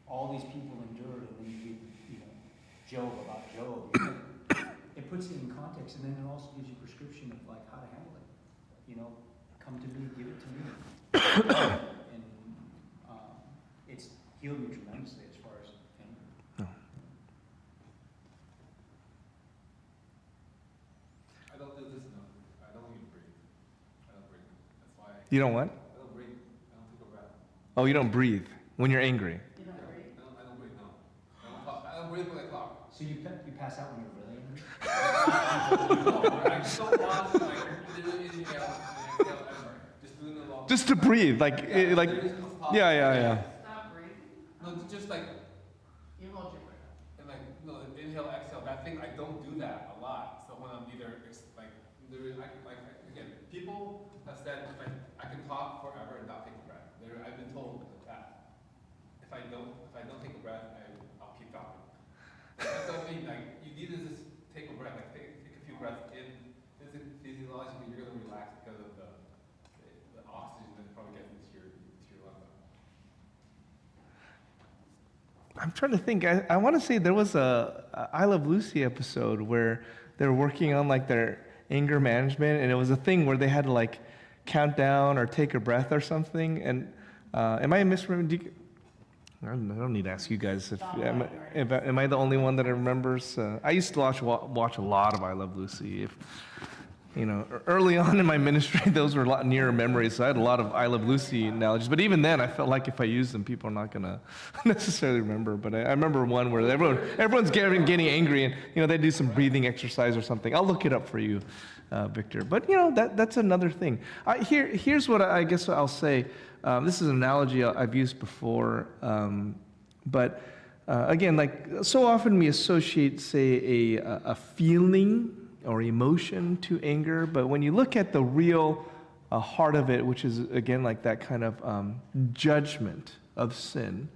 all these people endured, and then you read, Job about Job. It puts it in context, and then it also gives you a prescription of like how to handle it. Come to me, give it to me, and it's healed me tremendously as far as anger. I don't do this enough. I don't even breathe. I don't breathe. That's why You don't what? I don't breathe. I don't take a breath. Oh, you don't breathe when you're angry. You don't agree? I don't breathe, no. I don't talk. I don't breathe when I talk. So you pass out when you're really angry? I just don't want to, literally inhale and exhale ever. Just doing it long. Just to breathe, yeah. Stop breathing. No, just like, You hold your breath. and inhale, exhale. That thing, I don't do that a lot. So when I'm either, again, people have said I can talk forever and not take a breath. I've been told that if I don't take a breath, I'll keep talking. That doesn't mean you need to just take a breath, take a few breaths in. Physiologically, you're going to relax because of the oxygen that probably gets into your lungs. I'm trying to think. I want to say there was a I Love Lucy episode where they were working on their anger management, and it was a thing where they had to count down or take a breath or something. And am I misremembering? I don't need to ask you guys am I the only one that remembers. I used to watch a lot of I Love Lucy. Early on in my ministry, those were a lot nearer memories. So I had a lot of I Love Lucy analogies. But even then, I felt like if I used them, people are not going to necessarily remember. But I remember one where everyone's getting angry, and they do some breathing exercise or something. I'll look it up for you, Victor. But that's another thing. Here's what I guess I'll say. This is an analogy I've used before. But again, so often we associate, say, a feeling or emotion to anger, but when you look at the real heart of it, which is again that kind of judgment of sin,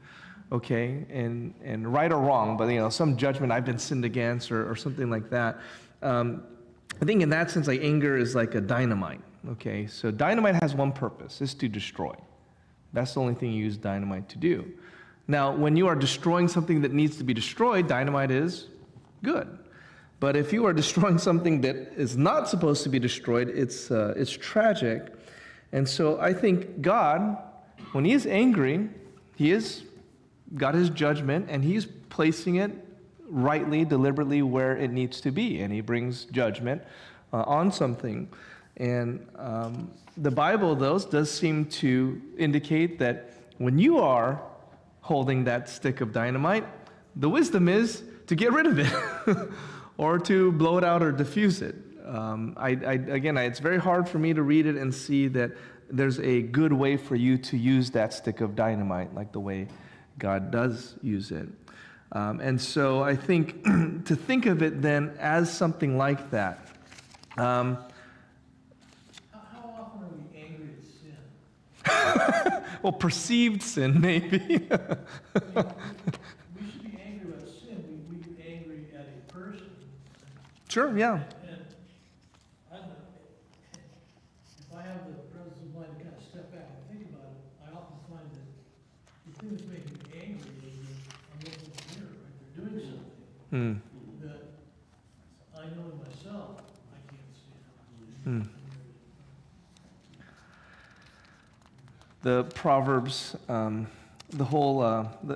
okay, and right or wrong, but some judgment, I've been sinned against or something like that. I think in that sense, anger is like a dynamite. Okay, so dynamite has one purpose: is to destroy. That's the only thing you use dynamite to do. Now, when you are destroying something that needs to be destroyed, dynamite is good. But if you are destroying something that is not supposed to be destroyed, it's tragic. And so I think God, when He is angry, He has got His judgment, and He's placing it rightly, deliberately where it needs to be, and He brings judgment on something. And the Bible, though, does seem to indicate that when you are holding that stick of dynamite, the wisdom is to get rid of it. Or to blow it out or diffuse it. Again, it's very hard for me to read it and see that there's a good way for you to use that stick of dynamite, like the way God does use it. And so I think to think of it then as something like that. How often are we angry at sin? Well, perceived sin, maybe. We should be angry about sin, we get angry at a person. Sure, yeah. And I don't know, if I have the presence of mind to kind of step back and think about it, I often find that the thing that's making me angry is that I'm looking in the mirror, right? They're doing something that I know in myself I can't stand. The Proverbs, the whole,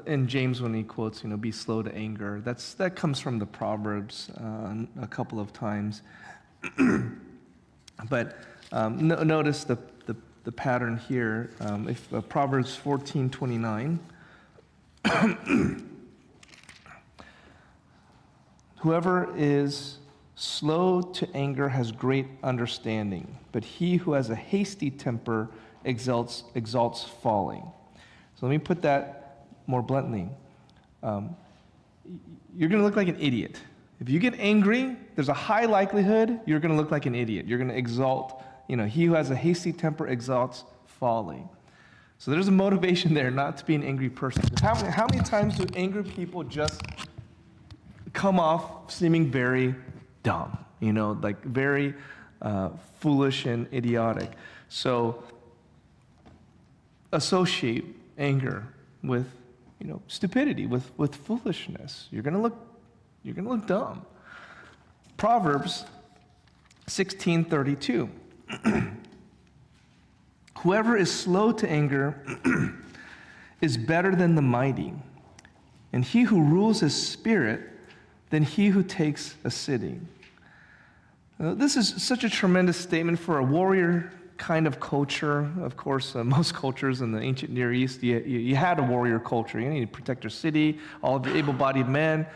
in James when he quotes, be slow to anger, that comes from the Proverbs a couple of times. But notice the pattern here. If Proverbs 14:29, whoever is slow to anger has great understanding, but he who has a hasty temper exalts folly. So let me put that more bluntly. You're going to look like an idiot. If you get angry, there's a high likelihood you're going to look like an idiot. You're going to exalt, he who has a hasty temper exalts folly. So there's a motivation there not to be an angry person. How many times do angry people just come off seeming very dumb, like very foolish and idiotic? So associate anger with, stupidity, with foolishness. You're gonna look dumb. Proverbs 16:32. Whoever is slow to anger is better than the mighty, and he who rules his spirit than he who takes a city. This is such a tremendous statement for a warrior kind of culture. Of course, most cultures in the ancient Near East, you had a warrior culture. You need to protect your city. All of the able-bodied men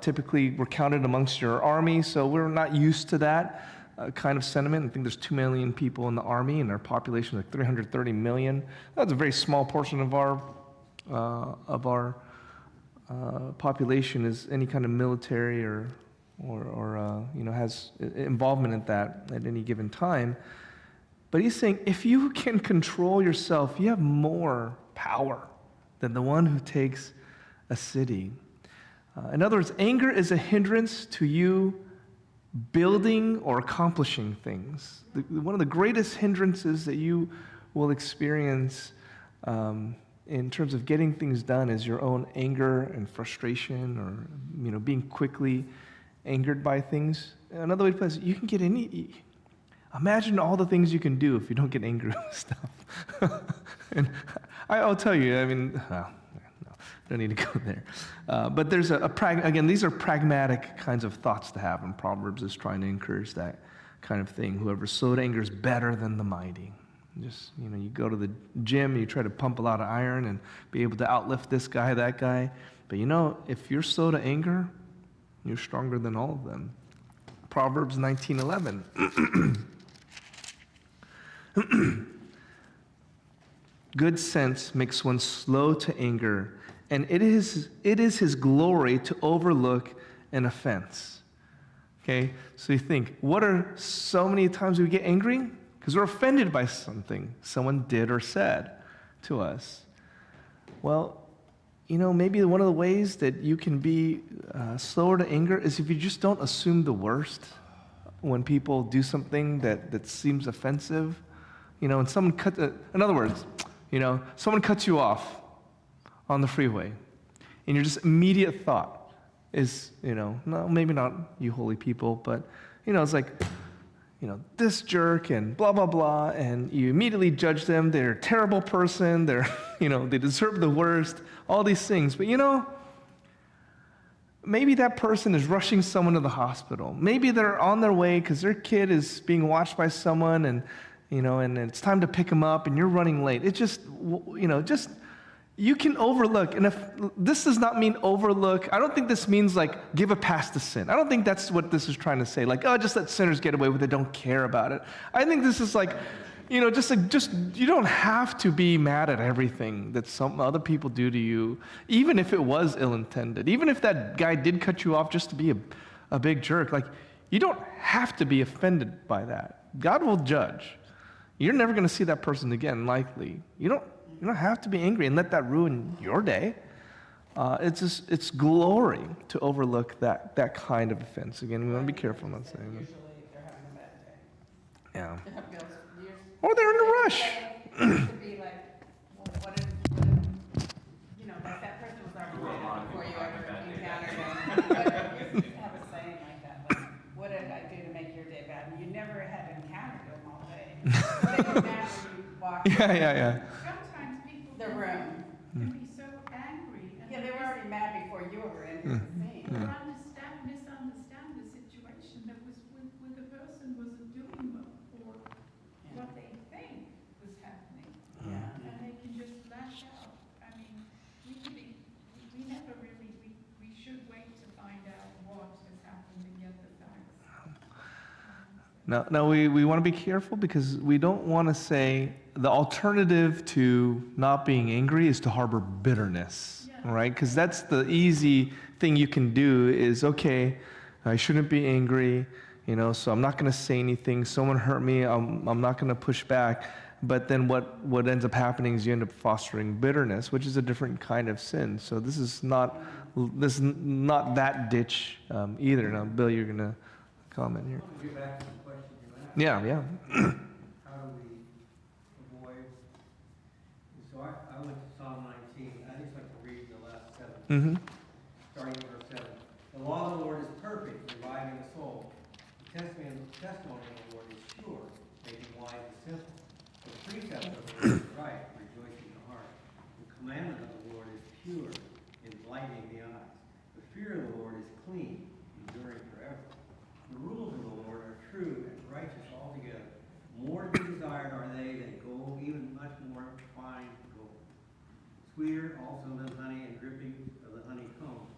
typically were counted amongst your army, so we're not used to that kind of sentiment. I think there's 2 million people in the army, and our population is like 330 million. That's a very small portion of our population is any kind of military or has involvement in that at any given time. But he's saying if you can control yourself, you have more power than the one who takes a city. In other words, anger is a hindrance to you building or accomplishing things. One of the greatest hindrances that you will experience in terms of getting things done is your own anger and frustration, or being quickly angered by things. Another way to put it is you can get imagine all the things you can do if you don't get angry with stuff. And I'll tell you, no, don't need to go there. But there's again, these are pragmatic kinds of thoughts to have, and Proverbs is trying to encourage that kind of thing. Whoever's slow to anger is better than the mighty. Just, you go to the gym, you try to pump a lot of iron and be able to outlift this guy, that guy. But if you're slow to anger, you're stronger than all of them. Proverbs 19:11. Good sense makes one slow to anger, and it is his glory to overlook an offense. Okay, so you think, what are so many times we get angry? Because we're offended by something someone did or said to us. Well, maybe one of the ways that you can be slower to anger is if you just don't assume the worst when people do something that seems offensive. And someone in other words, someone cuts you off on the freeway, and your just immediate thought is, no, maybe not you holy people, but, it's like, this jerk and blah, blah, blah, and you immediately judge them. They're a terrible person. They're, they deserve the worst, all these things. But, maybe that person is rushing someone to the hospital. Maybe they're on their way because their kid is being watched by someone, and, and it's time to pick them up, and you're running late. It's just, you can overlook. And if this does not mean overlook, I don't think this means like give a pass to sin. I don't think that's what this is trying to say. Like, just let sinners get away with it. Don't care about it. I think this is like, just you don't have to be mad at everything that some other people do to you, even if it was ill-intended. Even if that guy did cut you off just to be a big jerk. Like, you don't have to be offended by that. God will judge. You're never going to see that person again, likely. You don't You don't have to be angry and let that ruin your day. It's glory to overlook that kind of offense. Again, we want to be careful not saying that. Usually they're having a bad day. Yeah. They have bills, years. Or they're in a rush. It could be like, well, what if, you know, like that person was already mad before you ever encountered them. But you have a saying like that, like, what did I do to make your day bad? And you never had encountered them all day. They were mad when you walked Yeah. Sometimes people the room. can be so angry and Yeah, they were already mad before you were into the scene. or misunderstand the situation that was with the person wasn't doing what they think was happening. Yeah. And they can just lash out. I mean, we never really, we should wait to find out what has happened and get the facts. Now we want to be careful because we don't want to say the alternative to not being angry is to harbor bitterness, Yeah. right? Because that's the easy thing you can do is, okay, I shouldn't be angry, so I'm not going to say anything. Someone hurt me, I'm not going to push back. But then what ends up happening is you end up fostering bitterness, which is a different kind of sin. So this is not that ditch either. Now, Bill, you're going to comment here. I want to get back to the question you asked. Yeah. How do we avoid? So I went to Psalm 19. I just like to read the last 7, starting at verse 7. The law of the Lord is perfect, reviving the soul. The testimony of the Lord is sure, making wise the simple. The precept of the Lord is right, rejoicing the heart. The commandment of the Lord is pure, enlightening the eyes. The fear of the Lord is clean, enduring forever. The rules of the Lord are true and righteous altogether. More to be desired are they than gold, even much more fine gold. Sweeter also than honey and drippings of the honeycomb.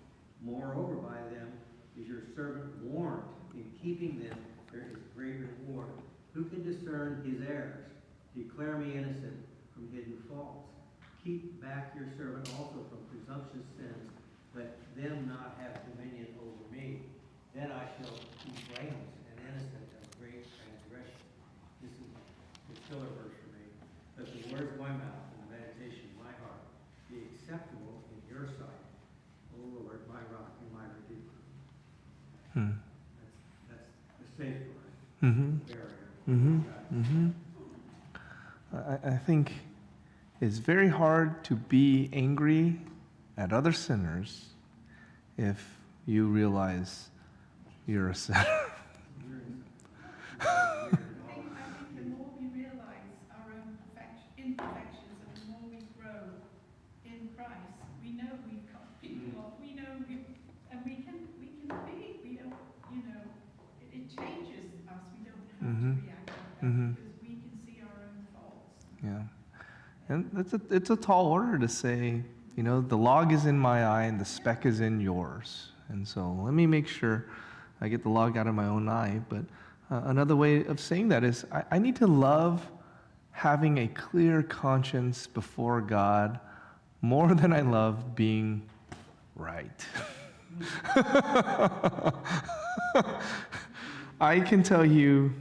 Moreover, by them is your servant warned. In keeping them, there is great reward. Who can discern his errors? Declare me innocent from hidden faults. Keep back your servant also from presumptuous sins. Let them not have dominion over me. Then I shall be blameless and innocent of great transgression. This is the killer verse for me. Let the words of my mouth and the meditation of my heart be acceptable in your sight, O Lord, my rock and my redeemer. That's the safeguard barrier. I think it's very hard to be angry at other sinners if you realize you're a sinner. I think the more we realize our own imperfections and the more we grow in Christ, we know we've cut people off, we know and we can be, we don't, it changes us, we don't have to react like that because we can see our own faults. Yeah. And it's a tall order to say, the log is in my eye and the speck is in yours. And so let me make sure I get the log out of my own eye. But another way of saying that is I need to love having a clear conscience before God more than I love being right. I can tell you,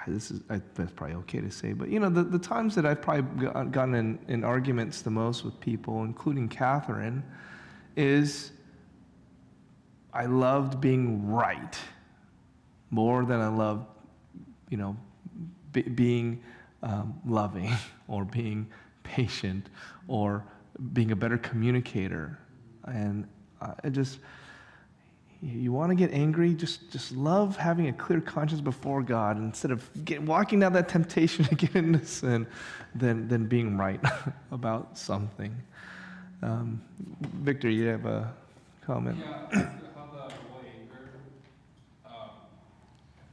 that's probably okay to say, but the times that I've probably gotten in arguments the most with people, including Catherine, is I loved being right more than I loved, being loving or being patient or being a better communicator. And you want to get angry, just love having a clear conscience before God instead of walking down that temptation to get into sin than being right about something. Victor, you have a comment? Yeah, how the avoid anger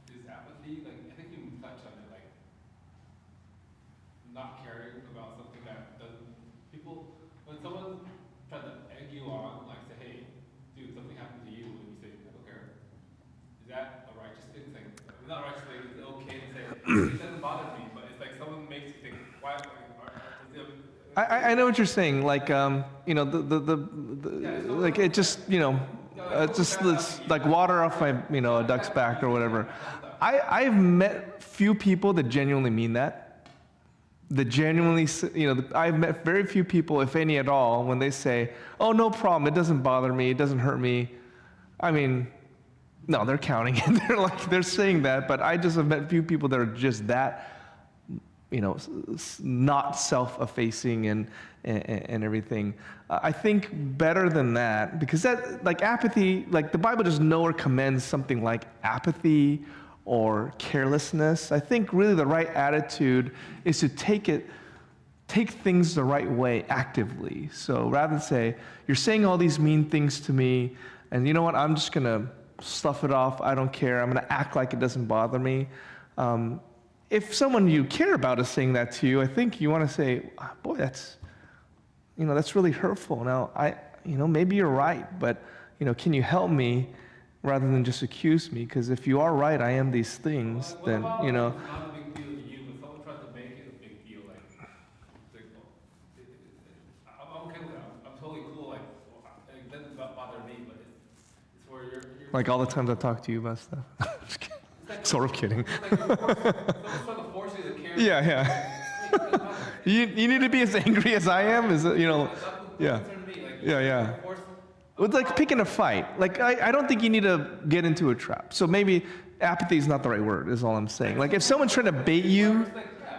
is apathy. Like, I think you touched on it, like not caring about something that doesn't. People, when someone tries to egg you on, like say, hey, dude, something happened to you, and you say, I don't care. Is that a righteous thing? It's like, it's not a righteous thing. It's okay to say it doesn't bother me, but it's like someone makes you think, why? I know what you're saying. Like, like it just, it's like water off my, a duck's back or whatever. I've met few people that genuinely mean that. that genuinely, I've met very few people, if any at all, when they say, oh, no problem, it doesn't bother me, it doesn't hurt me. I mean, no, they're counting it. They're saying that, but I just have met few people that are just that, not self-effacing and everything. I think better than that, because that, like apathy, like the Bible just nowhere commends something like apathy or carelessness. I think really the right attitude is to take things the right way actively. So rather than say, you're saying all these mean things to me, and you know what, I'm just going to slough it off, I don't care, I'm going to act like it doesn't bother me. If someone you care about is saying that to you, I think you want to say, boy, that's really hurtful. Now, maybe you're right, but, can you help me rather than just accuse me? Because if you are right, I am these things, then, What about, it's not a big deal to you, but someone tries to make it a big deal, I'm okay with that, I'm totally cool, it doesn't bother me, but it's where you're like all the times I talk to you about stuff. Just kidding. Sort of kidding. It's like someone's trying to force you to care. Yeah. You need to be as angry as I am, yeah. Yeah. It's like picking a fight. Like, I don't think you need to get into a trap. So maybe apathy is not the right word, is all I'm saying. Like, if someone's trying to bait you,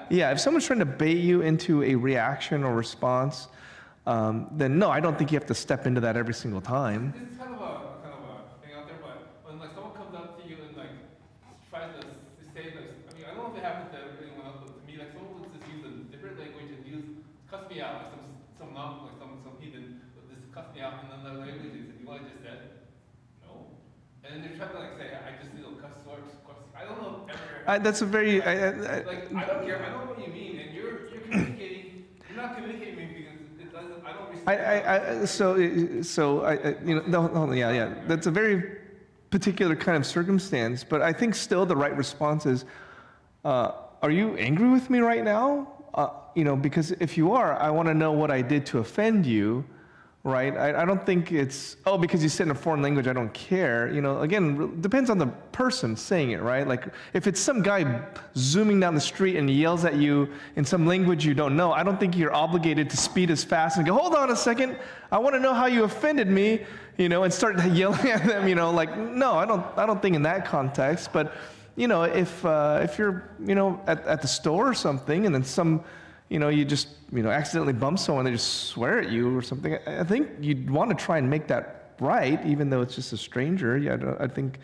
if someone's trying to bait you into a reaction or response, then no, I don't think you have to step into that every single time. This is kind of a thing out there, but when someone comes up to you and tries to say I don't know if it happens to anyone else, but to me, someone would just use a different language and cuss me out, some heathen would just cuss me out, and then the language is, you know what I just said? No. And then they're trying to say, I just cuss words. I don't know if ever. That's a very. I don't care. I don't know what you mean, and you're communicating. You're not communicating with me because it doesn't. I don't respect. Yeah. That's a very particular kind of circumstance, but I think still the right response is, are you angry with me right now? Because if you are, I want to know what I did to offend you, right? I don't think it's, because you said in a foreign language, I don't care. Again, depends on the person saying it, right? Like, if it's some guy zooming down the street and yells at you in some language you don't know, I don't think you're obligated to speed as fast and go, hold on a second, I want to know how you offended me, and start yelling at them, no, I don't think in that context. But, if you're, at the store or something, and then you just, accidentally bump someone, they just swear at you or something, I think you'd want to try and make that right, even though it's just a stranger. I think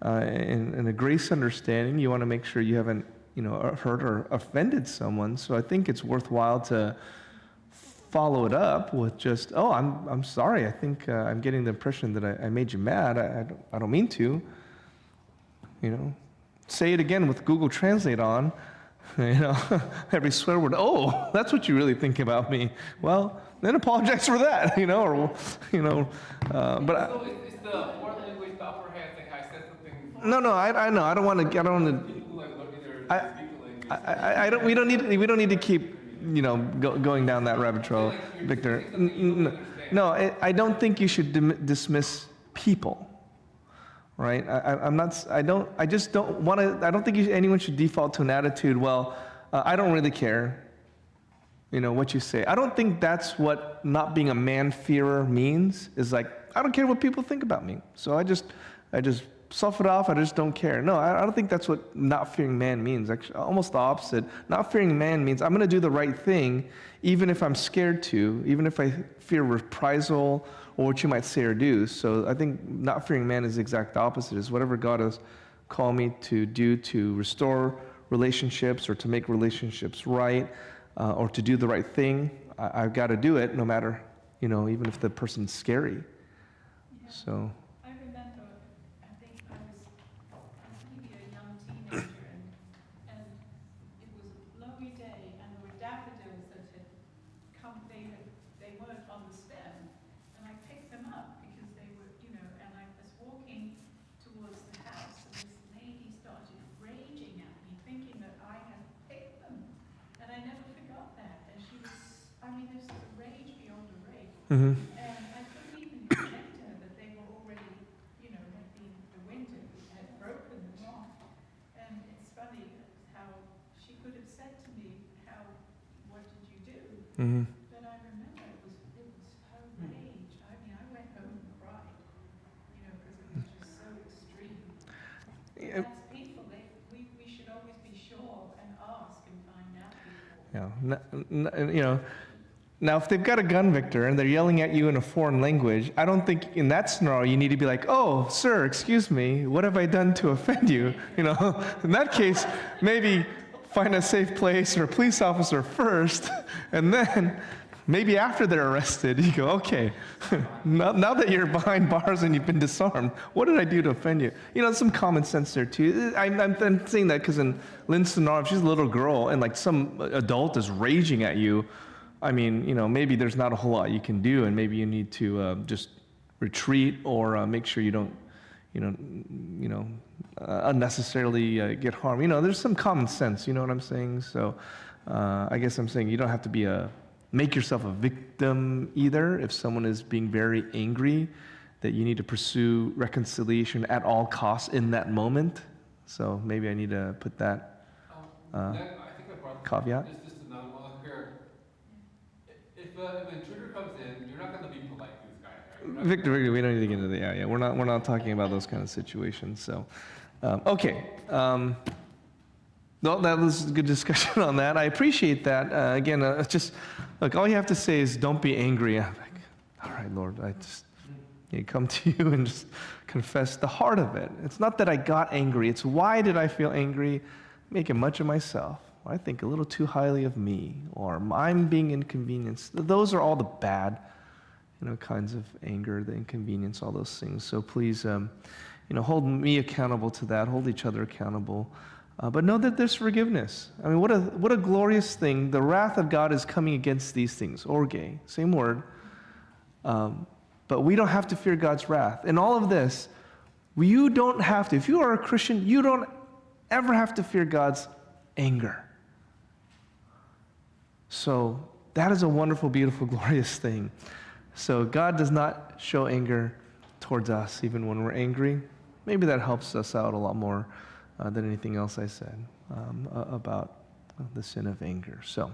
in a grace understanding, you want to make sure you haven't, hurt or offended someone. So I think it's worthwhile to follow it up with just, I'm sorry, I think I'm getting the impression that I made you mad. I don't mean to. Say it again with Google Translate on. Every swear word. Oh, that's what you really think about me. Well, then apologize for that. But so it's the foreign language, the upper hand thing. I said something. No, I know. I don't want to. People look at their We don't need to keep going down that rabbit trail, Victor. No, I don't think you should dismiss people. Right? I don't think anyone should default to an attitude, I don't really care, what you say. I don't think that's what not being a man-fearer means, is like, I don't care what people think about me. So I just slough it off, I just don't care. No, I don't think that's what not fearing man means. Actually, almost the opposite. Not fearing man means I'm going to do the right thing, even if I'm scared to, even if I fear reprisal, or what you might say or do. So I think not fearing man is the exact opposite, is whatever God has called me to do to restore relationships or to make relationships right, or to do the right thing. I've got to do it no matter, even if the person's scary. Yeah. So. I remember, I think I was maybe a young teenager, and it was a blowy day, and there were daffodils that had come, they weren't on the stem, and I picked them up because they were, and I was walking towards the house, and this lady started raging at me, thinking that I had picked them, and I never forgot that, and she was, this was a rage beyond a rage. Mm-hmm. And I couldn't even connect to her that they were already, had been, the wind had broken them off. And it's funny how she could have said to me how that's people, we should always be sure and ask and find out people. Now, if they've got a gun, Victor, and they're yelling at you in a foreign language, I don't think in that scenario you need to be like, oh, sir, excuse me, what have I done to offend you? In that case, maybe find a safe place or a police officer first, and then maybe after they're arrested, you go, okay, now that you're behind bars and you've been disarmed, what did I do to offend you? Some common sense there too. I'm saying that because in Lynn's scenario, if she's a little girl and like some adult is raging at you, I mean, maybe there's not a whole lot you can do, and maybe you need to just retreat or make sure you don't, unnecessarily get harmed. There's some common sense. You know what I'm saying? So, I guess I'm saying you don't have to make yourself a victim either. If someone is being very angry, that you need to pursue reconciliation at all costs in that moment. So maybe I need to put that I think I brought caveat. This is another one here. If an intruder comes in, you're not going to be polite to this guy, right? You're not Victor, we don't need to get into the yeah. We're not talking about those kind of situations. So, okay. No, that was a good discussion on that. I appreciate that. Again, just look. All you have to say is, "Don't be angry." I'm like, all right, Lord, I just come to you and just confess the heart of it. It's not that I got angry. It's why did I feel angry? Making much of myself. I think a little too highly of me, or I'm being inconvenienced. Those are all the bad, kinds of anger, the inconvenience, all those things. So please, hold me accountable to that. Hold each other accountable. But know that there's forgiveness. I mean, what a glorious thing. The wrath of God is coming against these things. Orge, same word. But we don't have to fear God's wrath. In all of this, you don't have to. If you are a Christian, you don't ever have to fear God's anger. So that is a wonderful, beautiful, glorious thing. So God does not show anger towards us even when we're angry. Maybe that helps us out a lot more than anything else I said about the sin of anger. So